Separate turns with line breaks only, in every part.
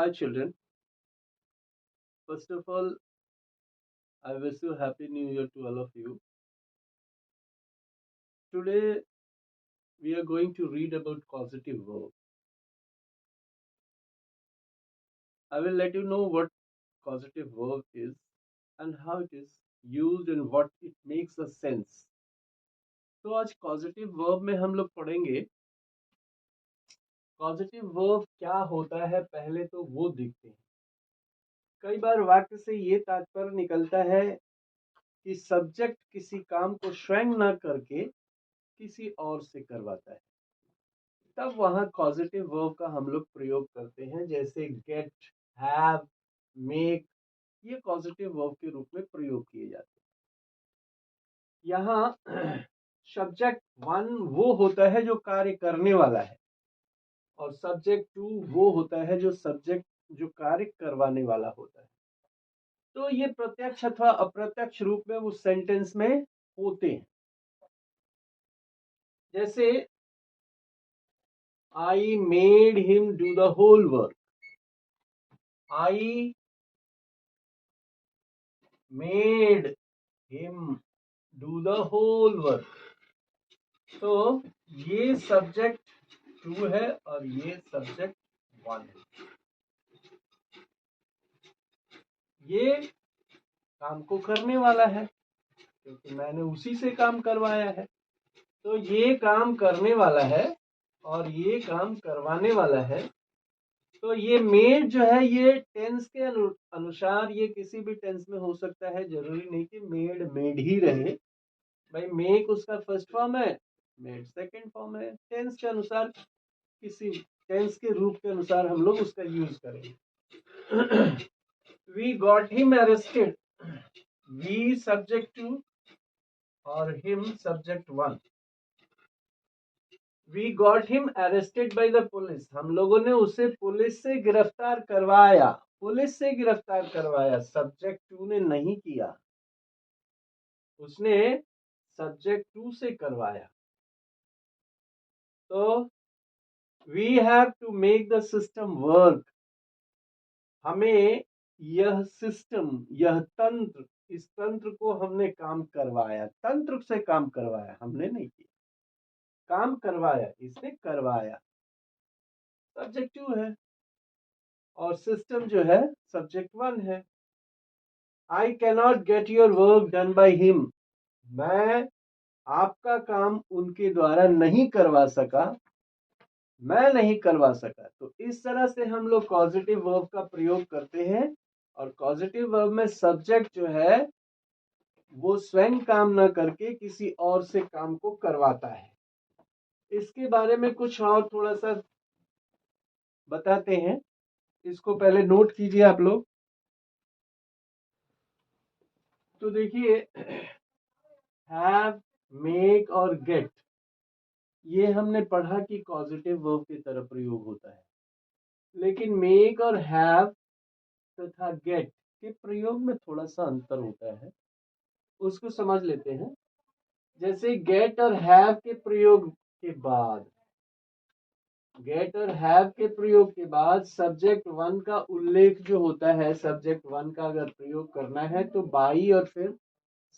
Hi children, first of all, I wish you Happy New Year to all of you. Today we are going to read about causative verb. I will let you know what causative verb is and how it is used and what it makes a sense. तो आज causative verb में हम लोग पढ़ेंगे causative verb क्या होता है, पहले तो वो देखते हैं। कई बार वाक्य से ये तात्पर्य निकलता है कि सब्जेक्ट किसी काम को स्वयं न करके किसी और से करवाता है, तब वहां कॉजेटिव वर्ब का हम लोग प्रयोग करते हैं, जैसे गेट, हैव, मेक, ये कॉजेटिव वर्ब के रूप में प्रयोग किए जाते हैं। यहाँ सब्जेक्ट वन वो होता है जो कार्य करने वाला है और सब्जेक्ट टू वो होता है जो कार्य करवाने वाला होता है। तो ये प्रत्यक्ष अथवा अप्रत्यक्ष रूप में उस सेंटेंस में होते हैं। जैसे I made him do the whole work. I made him do the whole work. तो ये सब्जेक्ट टू है और ये सब्जेक्ट वन है। ये काम को करने वाला है क्योंकि मैंने उसी से काम करवाया है। तो ये काम करने वाला है और ये काम करवाने वाला है। तो ये मेड जो है ये टेंस के अनुसार ये किसी भी टेंस में हो सकता है, जरूरी नहीं कि मेड ही रहे। भाई मेक उसका फर्स्ट फॉर्म है, मेड सेकंड फॉर्म है। टेंस के अनुसार किसी टेंस के रूप के अनुसार हम लोग उसका यूज करेंगे। We got him arrested, we subject two और him subject one. We got him arrested by the police, हम लोगों ने उसे पुलिस से गिरफ्तार करवाया। पुलिस से गिरफ्तार करवाया, सब्जेक्ट टू ने नहीं किया, उसने सब्जेक्ट टू से करवाया। तो we have to make the system work, हमें यह सिस्टम, यह तंत्र, इस तंत्र को हमने काम करवाया। तंत्र से काम करवाया, हमने नहीं किया, काम करवाया, इसने करवाया। सब्जेक्ट टू है और सिस्टम जो है सब्जेक्ट वन है। I cannot get your work done by him, मैं आपका काम उनके द्वारा नहीं करवा सका, मैं नहीं करवा सका। तो इस तरह से हम लोग कॉजेटिव वर्ब का प्रयोग करते हैं और कॉजेटिव वर्ब में सब्जेक्ट जो है वो स्वयं काम न करके किसी और से काम को करवाता है। इसके बारे में कुछ और थोड़ा सा बताते हैं, इसको पहले नोट कीजिए आप लोग। तो देखिए हैव, मेक और गेट, ये हमने पढ़ा कि कॉजेटिव वर्ब की तरह प्रयोग होता है, लेकिन मेक और हैव तथा गेट के प्रयोग में थोड़ा सा अंतर होता है, उसको समझ लेते हैं। जैसे गेट और हैव के प्रयोग के बाद, गेट और हैव के प्रयोग के बाद सब्जेक्ट वन का उल्लेख जो होता है, सब्जेक्ट वन का अगर प्रयोग करना है तो बाई और फिर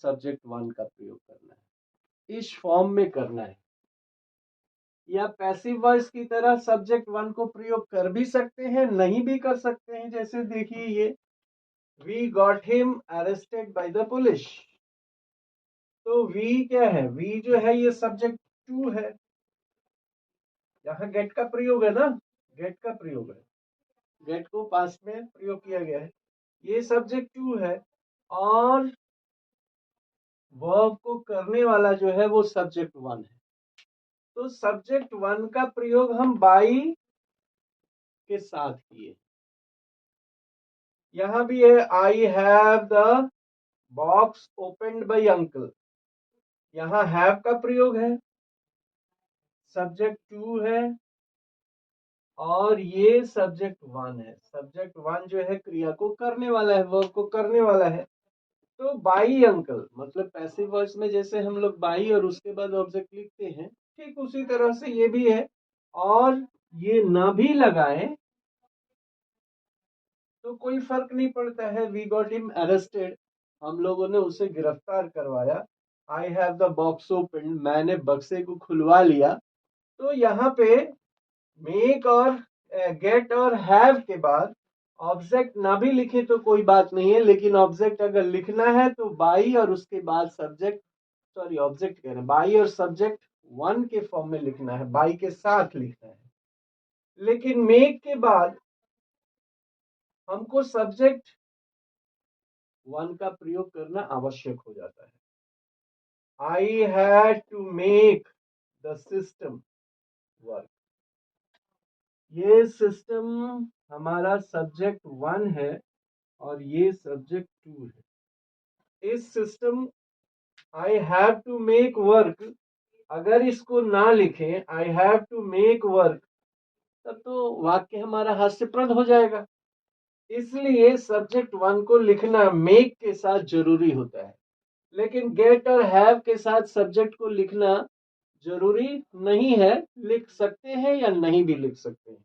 सब्जेक्ट वन का प्रयोग करना है, इस फॉर्म में करना है। या पैसिव वॉइस की तरह सब्जेक्ट वन को प्रयोग कर भी सकते हैं, नहीं भी कर सकते हैं। जैसे देखिए ये we got him arrested by the police, तो वी क्या है, वी जो है ये सब्जेक्ट टू है, यहाँ गेट का प्रयोग है ना, गेट का प्रयोग है, गेट को पास्ट में प्रयोग किया गया है, ये सब्जेक्ट टू है और वर्ब को करने वाला जो है वो सब्जेक्ट वन है। तो सब्जेक्ट वन का प्रयोग हम बाई के साथ किए। यहां भी है I have the box opened by uncle, यहां हैव का प्रयोग है, सब्जेक्ट टू है और ये सब्जेक्ट वन है। सब्जेक्ट वन जो है क्रिया को करने वाला है, वर्ब को करने वाला है। तो बाई अंकल मतलब पैसिव वॉइस में जैसे हम लोग बाई और उसके बाद ऑब्जेक्ट लिखते हैं, ठीक उसी तरह से ये भी है। और ये ना भी लगाएं तो कोई फर्क नहीं पड़ता है। वी गॉट हिम अरेस्टेड, हम लोगों ने उसे गिरफ्तार करवाया। आई हैव द बॉक्स ओपन, मैंने बक्से को खुलवा लिया। तो यहाँ पे मेक और गेट और हैव के बाद ऑब्जेक्ट ना भी लिखे तो कोई बात नहीं है, लेकिन ऑब्जेक्ट अगर लिखना है तो बाई और उसके बाद सब्जेक्ट, सॉरी ऑब्जेक्ट कह रहे हैं, बाई और सब्जेक्ट वन के फॉर्म में लिखना है, बाई के साथ लिखना है। लेकिन मेक के बाद हमको सब्जेक्ट वन का प्रयोग करना आवश्यक हो जाता है। I had to make the system work. ये सिस्टम हमारा सब्जेक्ट वन है और ये सब्जेक्ट टू है। इस system I have to make work, अगर इसको ना लिखें I have to make work, तब तो वाक्य हमारा हास्यप्रद हो जाएगा। इसलिए सब्जेक्ट वन को लिखना मेक के साथ जरूरी होता है, लेकिन गेट और हैव के साथ सब्जेक्ट को लिखना जरूरी नहीं है। लिख सकते हैं या नहीं भी लिख सकते हैं।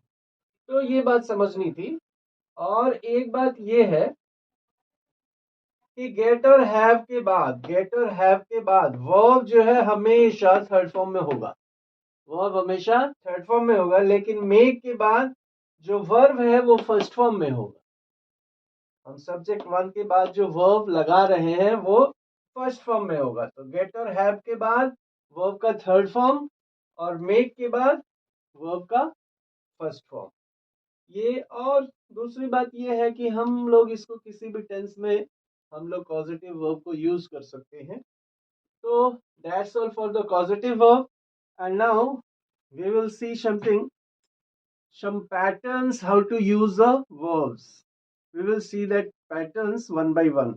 तो ये बात समझनी थी। और एक बात ये है कि गेट और हैव के बाद, गेट और हैव के बाद वर्ब जो है हमेशा थर्ड फॉर्म में होगा। वर्ब हमेशा थर्ड फॉर्म में होगा, लेकिन मेक के बाद जो वर्ब है वो फर्स्ट फॉर्म में होगा। हम सब्जेक्ट वन के बाद जो वर्ब लगा रहे हैं वो फर्स्ट फॉर्म में होगा। तो गेट और हैव के बाद वर्ब का थर्ड फॉर्म और मेक के बाद वर्ब का फर्स्ट फॉर्म। ये और दूसरी बात ये है कि हम लोग इसको किसी भी टेंस में हम लोग पॉजिटिव वर्ब को यूज कर सकते हैं। तो that's all for the positive verb. And now we will see some patterns how to use the verbs. We will see that patterns one by one.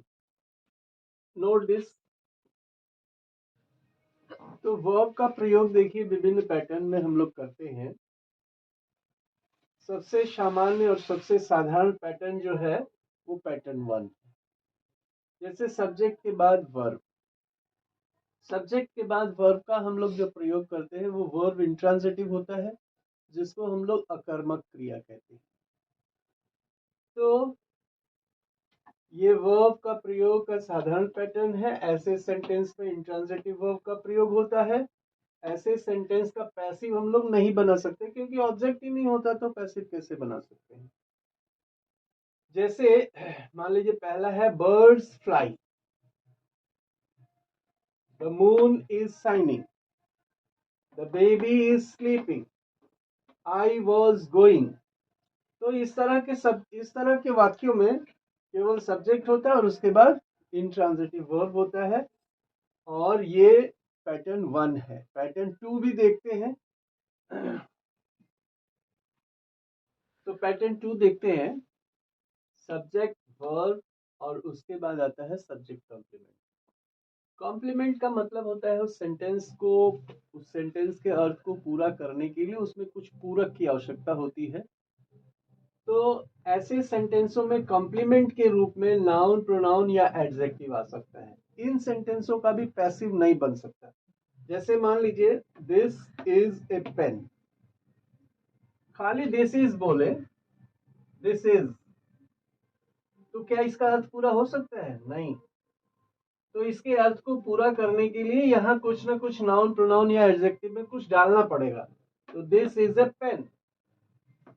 Note this. तो verb का प्रयोग देखिए विभिन्न पैटर्न में हम लोग करते हैं। सबसे सामान्य और सबसे साधारण पैटर्न जो है वो पैटर्न वन, जैसे सब्जेक्ट के बाद वर्ब। सब्जेक्ट के बाद वर्ब का हम लोग जो प्रयोग करते हैं वो वर्ब इंट्रांजिटिव होता है, जिसको हम लोग अकर्मक क्रिया कहते हैं। तो ये वर्ब का प्रयोग का साधारण पैटर्न है। ऐसे सेंटेंस में इंट्रांजिटिव वर्ब का प्रयोग होता है। ऐसे सेंटेंस का पैसिव हम लोग नहीं बना सकते, क्योंकि ऑब्जेक्ट ही नहीं होता, तो पैसिव कैसे बना सकते हैं। जैसे मान लीजिए पहला है birds fly, the moon is shining, the baby is sleeping, I was going. तो इस तरह के वाक्यों में केवल सब्जेक्ट होता है और उसके बाद इंट्रांजिटिव वर्ब होता है। और ये पैटर्न वन है। पैटर्न टू भी देखते हैं। तो पैटर्न टू देखते हैं, सब्जेक्ट वर्ब और उसके बाद आता है सब्जेक्ट कॉम्प्लीमेंट। कॉम्प्लीमेंट का मतलब होता है उस सेंटेंस के अर्थ को पूरा करने के लिए उसमें कुछ पूरक की आवश्यकता होती है। तो ऐसे सेंटेंसों में कॉम्प्लीमेंट के रूप में नाउन, प्रोनाउन या एडजेक्टिव आ सकता है। इन सेंटेंसों का भी पैसिव नहीं बन सकता। जैसे मान लीजिए दिस इज ए पेन, खाली दिस इज बोले, दिस इज, तो क्या इसका अर्थ पूरा हो सकता है? नहीं। तो इसके अर्थ को पूरा करने के लिए यहाँ कुछ ना कुछ नाउन, प्रोनाउन या एडजेक्टिव में कुछ डालना पड़ेगा। तो this is a pen,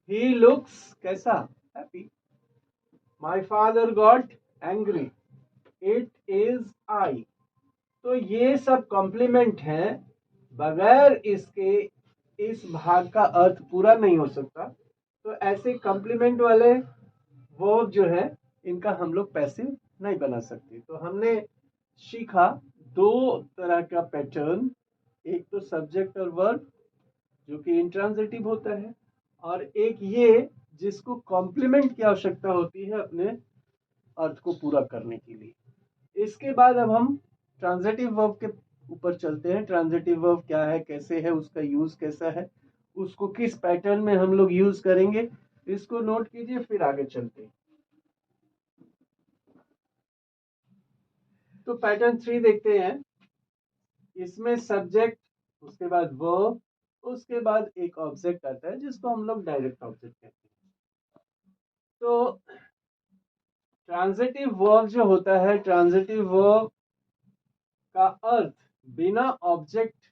he looks कैसा? Happy, my father got angry, it is I. तो ये सब कॉम्प्लीमेंट है, बगैर इसके इस भाग का अर्थ पूरा नहीं हो सकता। तो ऐसे कॉम्प्लीमेंट वाले वर्ब जो है इनका हम लोग पैसिव नहीं बना सकते। तो हमने सीखा दो तरह का पैटर्न, एक तो सब्जेक्ट और वर्ब जो कि इंट्रांजिटिव होता है, और एक ये जिसको कॉम्प्लीमेंट की आवश्यकता होती है अपने अर्थ को पूरा करने के लिए। इसके बाद अब हम ट्रांजिटिव वर्ब के ऊपर चलते हैं। ट्रांजिटिव वर्ब क्या है, कैसे है, उसका यूज कैसा है, उसको किस पैटर्न में हम लोग यूज करेंगे, इसको नोट कीजिए, फिर आगे चलते हैं। तो पैटर्न थ्री देखते हैं। इसमें सब्जेक्ट, उसके बाद वर्ब, उसके बाद एक ऑब्जेक्ट आता है जिसको हम लोग डायरेक्ट ऑब्जेक्ट कहते हैं। तो ट्रांजिटिव वर्ब जो होता है, ट्रांजिटिव वर्ब का अर्थ बिना ऑब्जेक्ट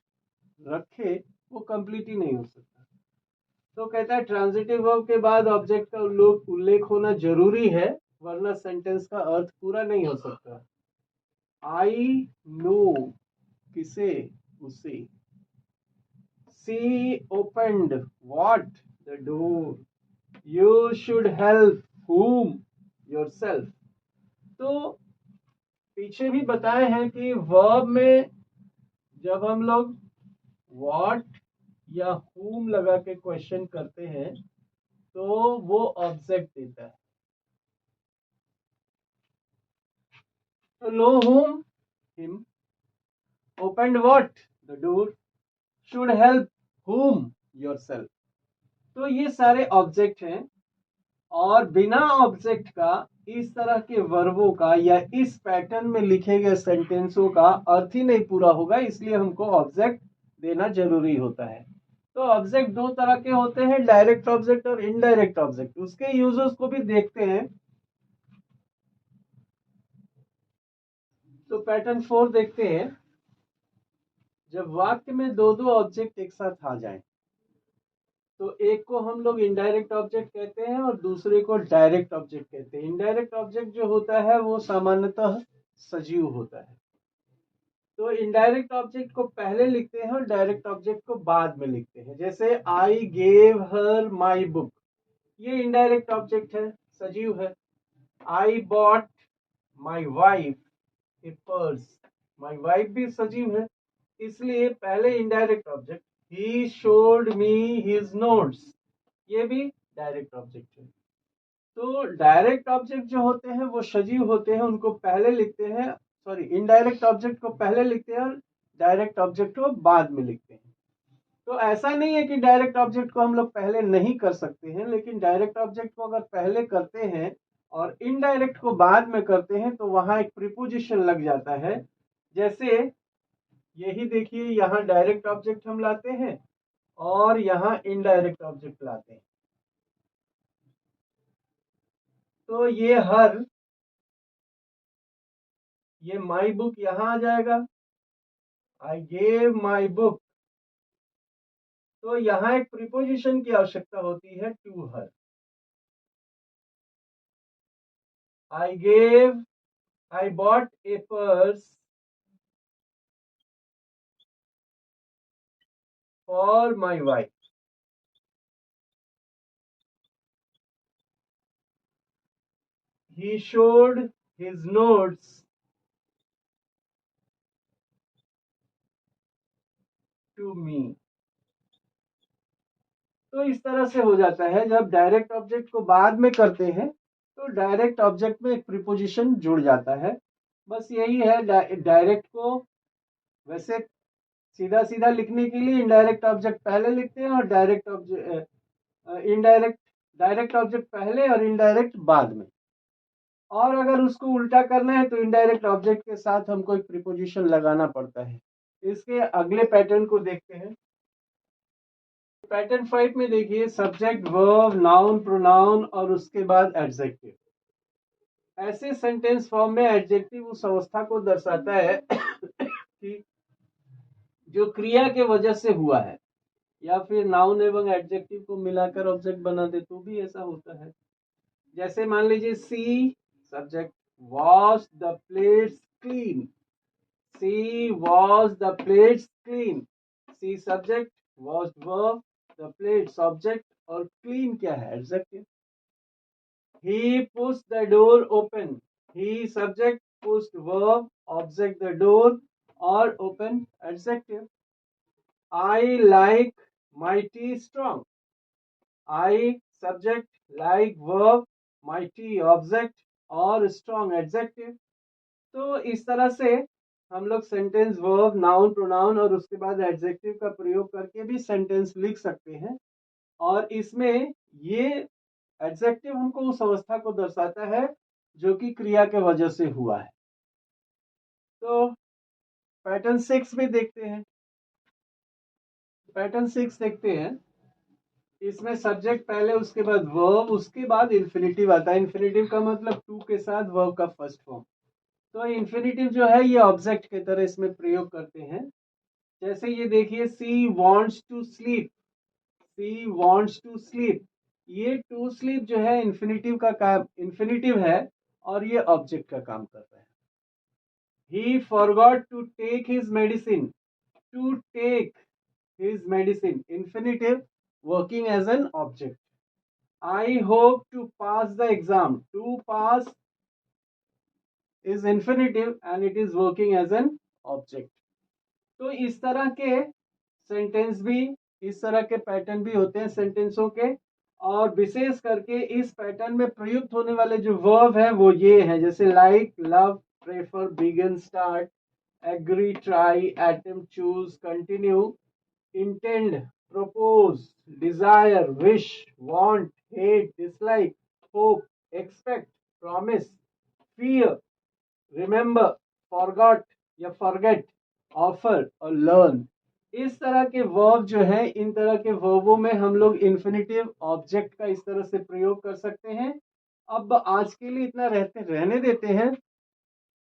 रखे वो कंप्लीट ही नहीं हो सकता। तो कहता है ट्रांजिटिव वर्ब के बाद ऑब्जेक्ट का उल्लेख होना जरूरी है, वरना सेंटेंस का अर्थ पूरा नहीं हो सकता। आई नो, किसे, उसे। She opened what? The door. You should help whom? Yourself. तो पीछे भी बताए हैं कि वर्ब में जब हम लोग what या whom लगा के क्वेश्चन करते हैं तो वो ऑब्जेक्ट देता है। तो know whom? Him. Opened what? The door. Should help whom? Yourself. तो ये सारे ऑब्जेक्ट हैं, और बिना ऑब्जेक्ट का इस तरह के वर्बों का या इस पैटर्न में लिखे गए सेंटेंसों का अर्थ ही नहीं पूरा होगा, इसलिए हमको ऑब्जेक्ट देना जरूरी होता है। तो ऑब्जेक्ट दो तरह के होते हैं, डायरेक्ट ऑब्जेक्ट और इनडायरेक्ट ऑब्जेक्ट। उसके यूजर्स को भी देखते हैं। तो पैटर्न 4 देखते हैं। जब वाक्य में दो दो ऑब्जेक्ट एक साथ आ जाएं, तो एक को हम लोग इनडायरेक्ट ऑब्जेक्ट कहते हैं और दूसरे को डायरेक्ट ऑब्जेक्ट कहते हैं। इनडायरेक्ट ऑब्जेक्ट जो होता है वो सामान्यतः सजीव होता है। तो इनडायरेक्ट ऑब्जेक्ट को पहले लिखते हैं और डायरेक्ट ऑब्जेक्ट को बाद में लिखते हैं। जैसे I gave her my book, ये इनडायरेक्ट ऑब्जेक्ट है, सजीव है। I bought my wife A purse, my wife भी सजीव है, इसलिए पहले indirect object. He showed me his notes, ये भी डायरेक्ट ऑब्जेक्ट है। तो डायरेक्ट ऑब्जेक्ट जो होते हैं वो सजीव होते हैं, उनको पहले लिखते हैं, सॉरी, इनडायरेक्ट ऑब्जेक्ट को पहले लिखते हैं और डायरेक्ट ऑब्जेक्ट को बाद में लिखते हैं। तो ऐसा नहीं है कि डायरेक्ट ऑब्जेक्ट को हम लोग पहले नहीं कर सकते हैं, लेकिन डायरेक्ट ऑब्जेक्ट को अगर पहले करते हैं और इनडायरेक्ट को बाद में करते हैं तो वहां एक प्रीपोजिशन लग जाता है। जैसे यही देखिए, यहाँ डायरेक्ट ऑब्जेक्ट हम लाते हैं और यहाँ इनडायरेक्ट ऑब्जेक्ट लाते हैं। तो ये माई बुक यहां आ जाएगा, आई गेव माई बुक। तो यहां एक प्रीपोजिशन की आवश्यकता होती है, to her. I bought a purse for my wife. He showed his notes to me. तो इस तरह से हो जाता है, जब डायरेक्ट ऑब्जेक्ट को बाद में करते हैं तो डायरेक्ट ऑब्जेक्ट में एक प्रीपोजिशन जुड़ जाता है। बस यही है, डायरेक्ट को वैसे सीधा सीधा लिखने के लिए इनडायरेक्ट ऑब्जेक्ट पहले लिखते हैं और direct object indirect direct object पहले और इनडायरेक्ट बाद में। और अगर उसको उल्टा करना है तो इनडायरेक्ट ऑब्जेक्ट के साथ हमको एक प्रीपोजिशन लगाना पड़ता है। इसके अगले पैटर्न को देखते हैं। पैटर्न 5 में देखिए, सब्जेक्ट, वर्ब, नाउन, प्रोनाउन और उसके बाद एडजेक्टिव। ऐसे सेंटेंस फॉर्म में एडजेक्टिव उस अवस्था को दर्शाता है कि जो क्रिया के वजह से हुआ है, या फिर नाउन एवं एडजेक्टिव को मिलाकर ऑब्जेक्ट बना दे तो भी ऐसा होता है। जैसे मान लीजिए, she subject, wash the plates clean. She wash the plates clean. She subject, wash verb, the plates object और क्लीन क्या है, adjective. He push the door open. He subject, pushed verb, object the door और open adjective. I like my tea strong. I subject, like verb, my tea object और strong adjective। तो इस तरह से हम लोग सेंटेंस, वर्ब, नाउन, प्रोनाउन और उसके बाद एडजेक्टिव का प्रयोग करके भी सेंटेंस लिख सकते हैं। और इसमें ये एडजेक्टिव हमको उस अवस्था को दर्शाता है जो कि क्रिया के वजह से हुआ है। तो पैटर्न 6 में देखते हैं। पैटर्न 6 देखते हैं। इसमें सब्जेक्ट पहले, उसके बाद वर्ब, उसके बाद इन्फिनेटिव आता है। इन्फिनेटिव का मतलब टू के साथ वर्ब का फर्स्ट फॉर्म। तो इन्फिनेटिव जो है ये ऑब्जेक्ट की तरह इसमें प्रयोग करते हैं। जैसे ये देखिए, she wants to sleep, she wants to sleep, ये टू स्लीप जो है इन्फिनेटिव का काम, इन्फिनेटिव है और ये ऑब्जेक्ट का काम कर रहा है। He forgot to take his medicine, to take his medicine, infinitive, working as an object. I hope to pass the exam, to pass is infinitive and it is working as an object. तो इस तरह के sentence भी, इस तरह के pattern भी होते हैं सेंटेंसों के, और विशेष करके इस पैटर्न में प्रयुक्त होने वाले जो वर्ब हैं वो ये हैं, जैसे like, love, prefer, begin, start, agree, try, attempt, choose, continue, intend, propose, desire, wish, want, hate, dislike, hope, expect, promise, fear, remember, forgot या forget, offer और learn। इस तरह के वर्ब जो है, इन तरह के वर्बों में हम लोग इन्फिनेटिव ऑब्जेक्ट का इस तरह से प्रयोग कर सकते हैं। अब आज के लिए इतना रहने देते हैं।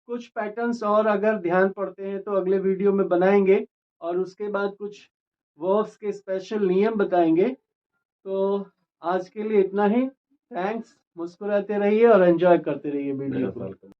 कुछ पैटर्न्स और अगर ध्यान पड़ते हैं तो अगले वीडियो में बनाएंगे, और उसके बाद कुछ वर्ब्स के स्पेशल नियम बताएंगे। तो आज के लिए इतना ही। थैंक्स, मुस्कुराते रहिए और एंजॉय करते रहिए वीडियो को।